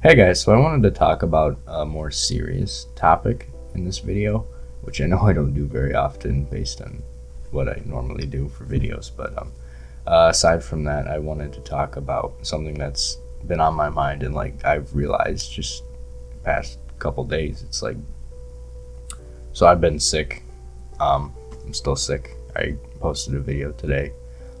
Hey guys, so I wanted to talk about a more serious topic in this video, which I know I don't do very often based on what I normally do for videos, but aside from that, I wanted to talk about something that's been on my mind and I've realized just the past couple days. It's like, so I've been sick. I'm still sick. I posted a video today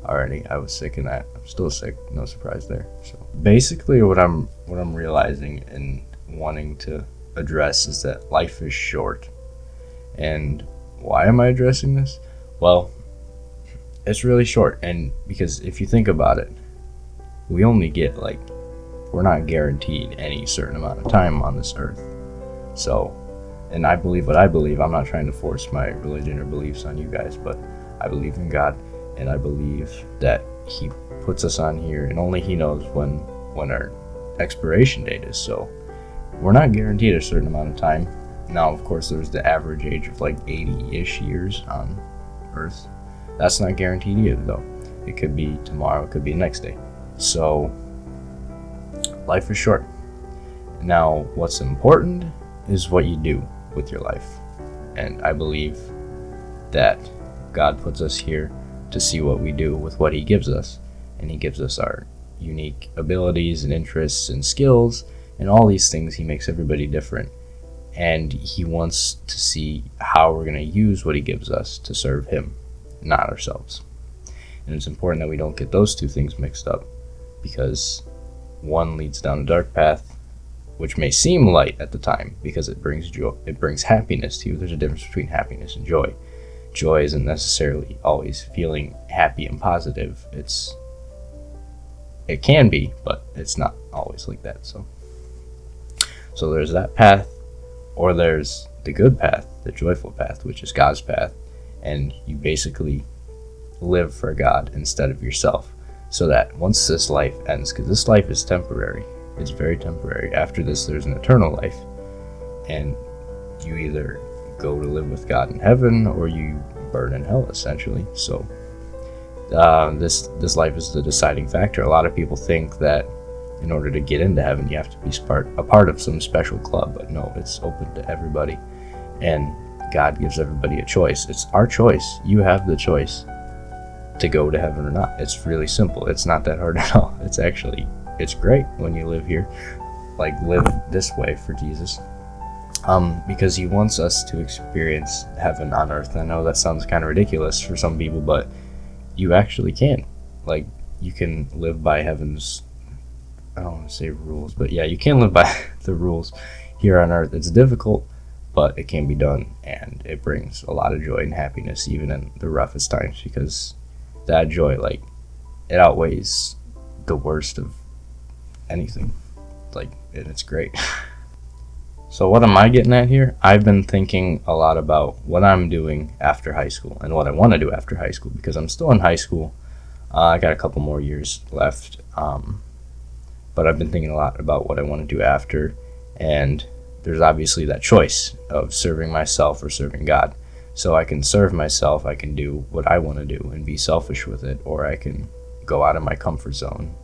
already. I was sick and I'm still sick, no surprise there. So basically what I'm realizing and wanting to address is that life is short. And why am I addressing this? Well, it's really short, and because if you think about it, we only get we're not guaranteed any certain amount of time on this earth. So, and I believe what I believe. I'm not trying to force my religion or beliefs on you guys, but I believe in God, and I believe that He puts us on here, and only He knows when our expiration date is. So we're not guaranteed a certain amount of time. Now, of course, there's the average age of 80-ish years on Earth. That's not guaranteed either, though. It could be tomorrow, it could be the next day. So life is short. Now, what's important is what you do with your life. And I believe that God puts us here to see what we do with what He gives us. And He gives us our unique abilities and interests and skills, and all these things. He makes everybody different. And He wants to see how we're going to use what He gives us to serve Him, not ourselves. And it's important that we don't get those two things mixed up, because one leads down a dark path, which may seem light at the time because it brings joy, it brings happiness to you. There's a difference between happiness and joy. Joy isn't necessarily always feeling happy and positive. It can be, but it's not always like that. So there's that path, or there's the good path, the joyful path, which is God's path, and you basically live for God instead of yourself, so that once this life ends, because this life is temporary, it's very temporary. After this, there's an eternal life, and you either go to live with God in heaven or you burn in hell, essentially. So this life is the deciding factor. A lot of people think that in order to get into heaven, you have to be a part of some special club, but no, it's open to everybody, and God gives everybody a choice. It's our choice. You have the choice to go to heaven or not. It's really simple. It's not that hard at all. It's great when you live here, live this way for Jesus, because He wants us to experience heaven on earth. I know that sounds kind of ridiculous for some people, but you actually can. You can live by heaven's, I don't want to say rules, but yeah, you can live by the rules here on earth. It's difficult, but it can be done, and it brings a lot of joy and happiness even in the roughest times, because that joy, it outweighs the worst of anything, and it's great. So what am I getting at here? I've been thinking a lot about what I'm doing after high school and what I want to do after high school, because I'm still in high school. I got a couple more years left, but I've been thinking a lot about what I want to do after, and there's obviously that choice of serving myself or serving God. So I can serve myself, I can do what I want to do and be selfish with it, or I can go out of my comfort zone,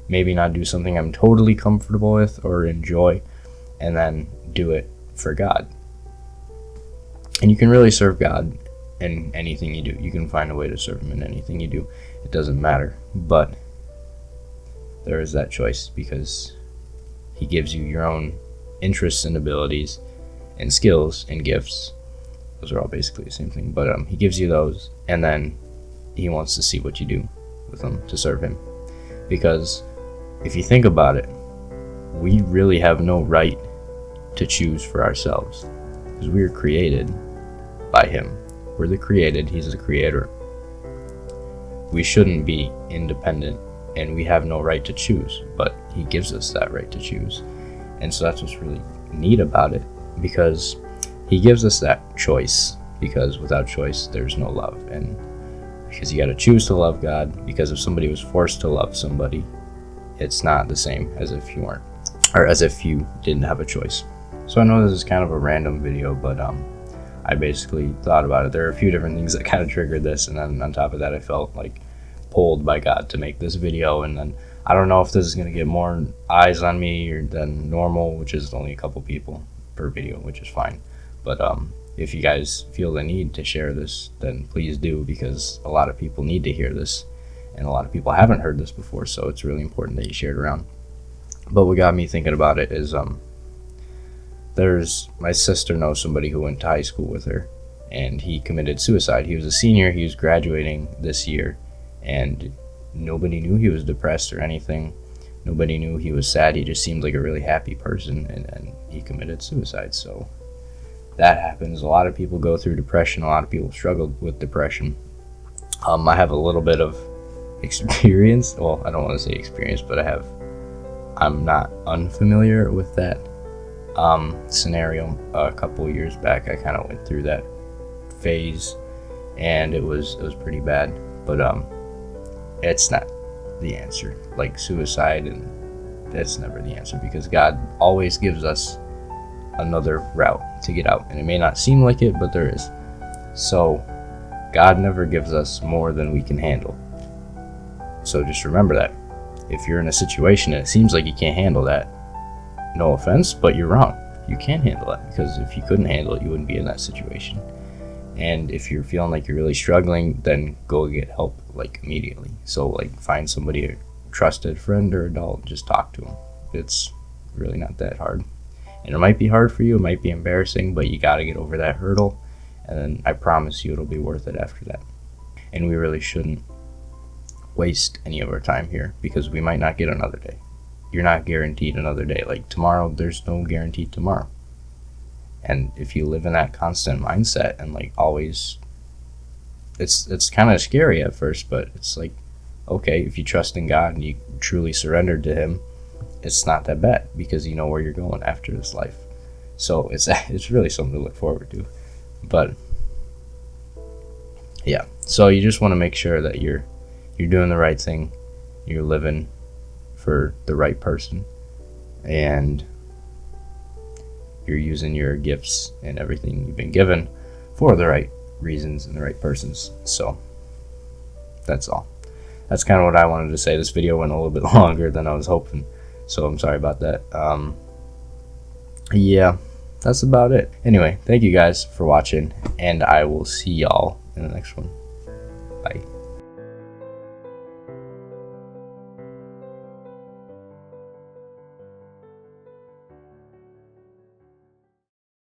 maybe not do something I'm totally comfortable with or enjoy, and then do it for God. And you can really serve God in anything you do. You can find a way to serve Him in anything you do. It doesn't matter. But there is that choice, because He gives you your own interests and abilities and skills and gifts. Those are all basically the same thing, but He gives you those, and then He wants to see what you do with them to serve Him. Because if you think about it, we really have no right to choose for ourselves, because we are created by Him. We're the created, He's the creator. We shouldn't be independent, and we have no right to choose, but He gives us that right to choose. And so that's what's really neat about it, because He gives us that choice, because without choice there's no love. And because you got to choose to love God, because if somebody was forced to love somebody, it's not the same as if you weren't, or as if you didn't have a choice. So I know this is kind of a random video, but I basically thought about it. There are a few different things that kind of triggered this, and then on top of that, I felt pulled by God to make this video, and then I don't know if this is going to get more eyes on me than normal, which is only a couple people per video, which is fine. But if you guys feel the need to share this, then please do, because a lot of people need to hear this, and a lot of people haven't heard this before, so it's really important that you share it around. But what got me thinking about it is my sister knows somebody who went to high school with her, and he committed suicide. He was a senior, he was graduating this year, and nobody knew he was depressed or anything. Nobody knew he was sad. He just seemed like a really happy person, and he committed suicide. So that happens. A lot of people go through depression. A lot of people struggle with depression. I have a little bit of experience. Well, I don't want to say experience, but I'm not unfamiliar with that scenario. A couple years back, I kind of went through that phase, and it was pretty bad. But it's not the answer. Like suicide, and that's never the answer, because God always gives us another route to get out, and it may not seem like it, but there is. So God never gives us more than we can handle. So just remember that. If you're in a situation and it seems like you can't handle that, no offense, but you're wrong. You can handle it, because if you couldn't handle it, you wouldn't be in that situation. And if you're feeling like you're really struggling, then go get help, like, immediately. So, like, find somebody, a trusted friend or adult, just talk to them. It's really not that hard. And it might be hard for you, it might be embarrassing, but you gotta get over that hurdle, and then I promise you it'll be worth it after that. And we really shouldn't waste any of our time here, because we might not get another day. You're not guaranteed another day. Like tomorrow, there's no guarantee tomorrow. And if you live in that constant mindset and like always, it's kind of scary at first, but it's like, okay, if you trust in God and you truly surrendered to Him, it's not that bad, because you know where you're going after this life. So it's really something to look forward to. But yeah, so you just want to make sure that you're doing the right thing, you're living for the right person, and you're using your gifts and everything you've been given for the right reasons and the right persons. So that's all. That's kind of what I wanted to say. This video went a little bit longer than I was hoping, so I'm sorry about that. Yeah, that's about it. Anyway, thank you guys for watching, and I will see y'all in the next one. Bye.